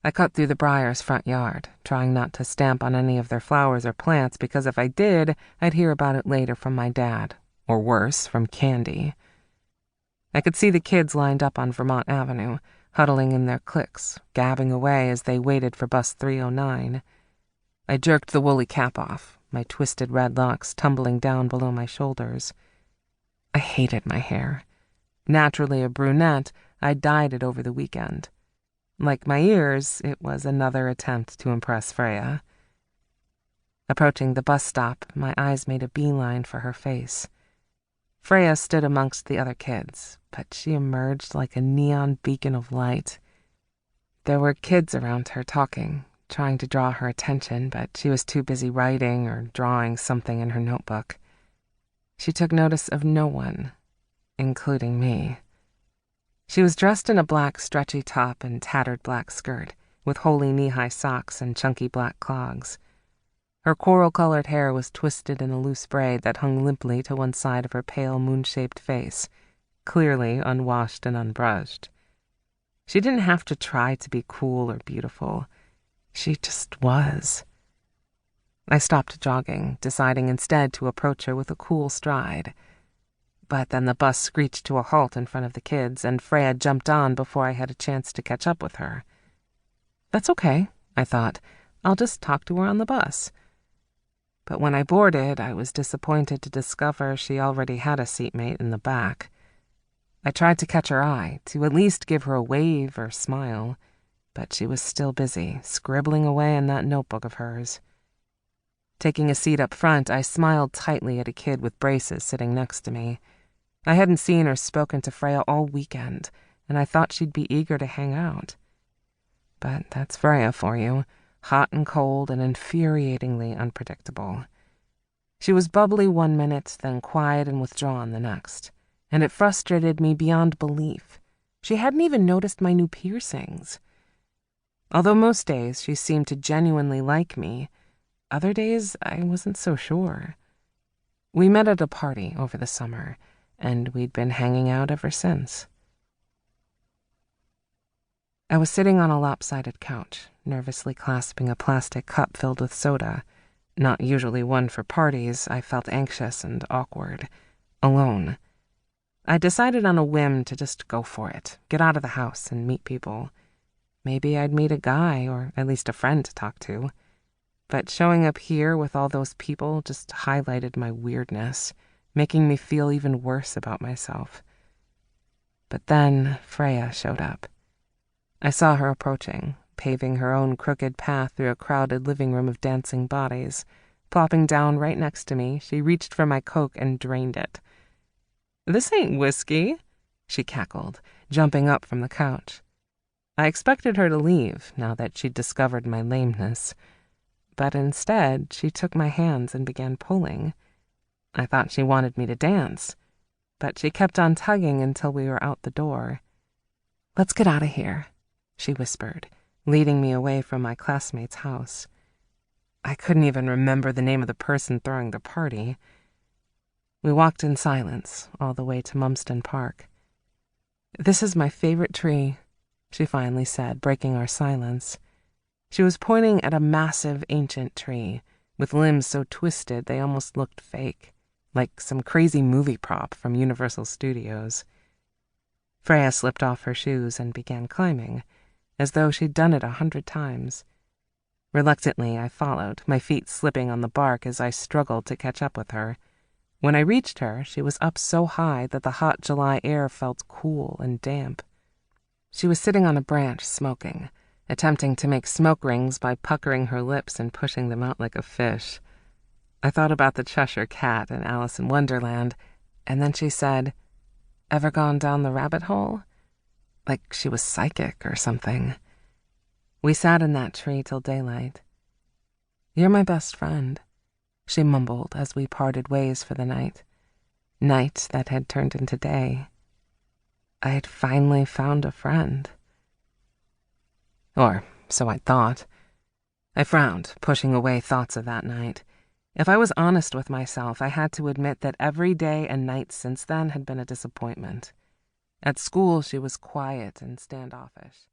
I cut through the Briars' front yard, trying not to stamp on any of their flowers or plants because if I did, I'd hear about it later from my dad, or worse, from Candy. I could see the kids lined up on Vermont Avenue, huddling in their cliques, gabbing away as they waited for bus 309. I jerked the woolly cap off, my twisted red locks tumbling down below my shoulders. I hated my hair. Naturally a brunette, I dyed it over the weekend. Like my ears, it was another attempt to impress Freya. Approaching the bus stop, my eyes made a beeline for her face. Freya stood amongst the other kids, but she emerged like a neon beacon of light. There were kids around her talking, trying to draw her attention, but she was too busy writing or drawing something in her notebook. She took notice of no one, including me. She was dressed in a black stretchy top and tattered black skirt, with holey knee-high socks and chunky black clogs. Her coral-colored hair was twisted in a loose braid that hung limply to one side of her pale moon-shaped face, clearly unwashed and unbrushed. She didn't have to try to be cool or beautiful. She just was. I stopped jogging, deciding instead to approach her with a cool stride. But then the bus screeched to a halt in front of the kids, and Freya jumped on before I had a chance to catch up with her. That's okay, I thought. I'll just talk to her on the bus. But when I boarded, I was disappointed to discover she already had a seatmate in the back. I tried to catch her eye, to at least give her a wave or smile, but she was still busy, scribbling away in that notebook of hers. Taking a seat up front, I smiled tightly at a kid with braces sitting next to me. I hadn't seen or spoken to Freya all weekend, and I thought she'd be eager to hang out. But that's Freya for you, hot and cold and infuriatingly unpredictable. She was bubbly one minute, then quiet and withdrawn the next, and it frustrated me beyond belief. She hadn't even noticed my new piercings. Although most days she seemed to genuinely like me, other days I wasn't so sure. We met at a party over the summer, and we'd been hanging out ever since. I was sitting on a lopsided couch, nervously clasping a plastic cup filled with soda. Not usually one for parties, I felt anxious and awkward. Alone. I decided on a whim to just go for it, get out of the house and meet people. Maybe I'd meet a guy, or at least a friend to talk to. But showing up here with all those people just highlighted my weirdness, making me feel even worse about myself. But then Freya showed up. I saw her approaching, paving her own crooked path through a crowded living room of dancing bodies. Plopping down right next to me, she reached for my Coke and drained it. "This ain't whiskey," she cackled, jumping up from the couch. I expected her to leave, now that she'd discovered my lameness. But instead, she took my hands and began pulling. I thought she wanted me to dance, but she kept on tugging until we were out the door. "Let's get out of here," she whispered, leading me away from my classmate's house. I couldn't even remember the name of the person throwing the party. We walked in silence all the way to Mumsden Park. "This is my favorite tree," she finally said, breaking our silence. She was pointing at a massive ancient tree, with limbs so twisted they almost looked fake, like some crazy movie prop from Universal Studios. Freya slipped off her shoes and began climbing, as though she'd done it 100 times. Reluctantly, I followed, my feet slipping on the bark as I struggled to catch up with her. When I reached her, she was up so high that the hot July air felt cool and damp. She was sitting on a branch smoking, attempting to make smoke rings by puckering her lips and pushing them out like a fish. I thought about the Cheshire Cat in Alice in Wonderland, and then she said, "Ever gone down the rabbit hole?" Like she was psychic or something. We sat in that tree till daylight. "You're my best friend," she mumbled as we parted ways for the night. Night that had turned into day. I had finally found a friend. Or so I thought. I frowned, pushing away thoughts of that night. If I was honest with myself, I had to admit that every day and night since then had been a disappointment. At school, she was quiet and standoffish.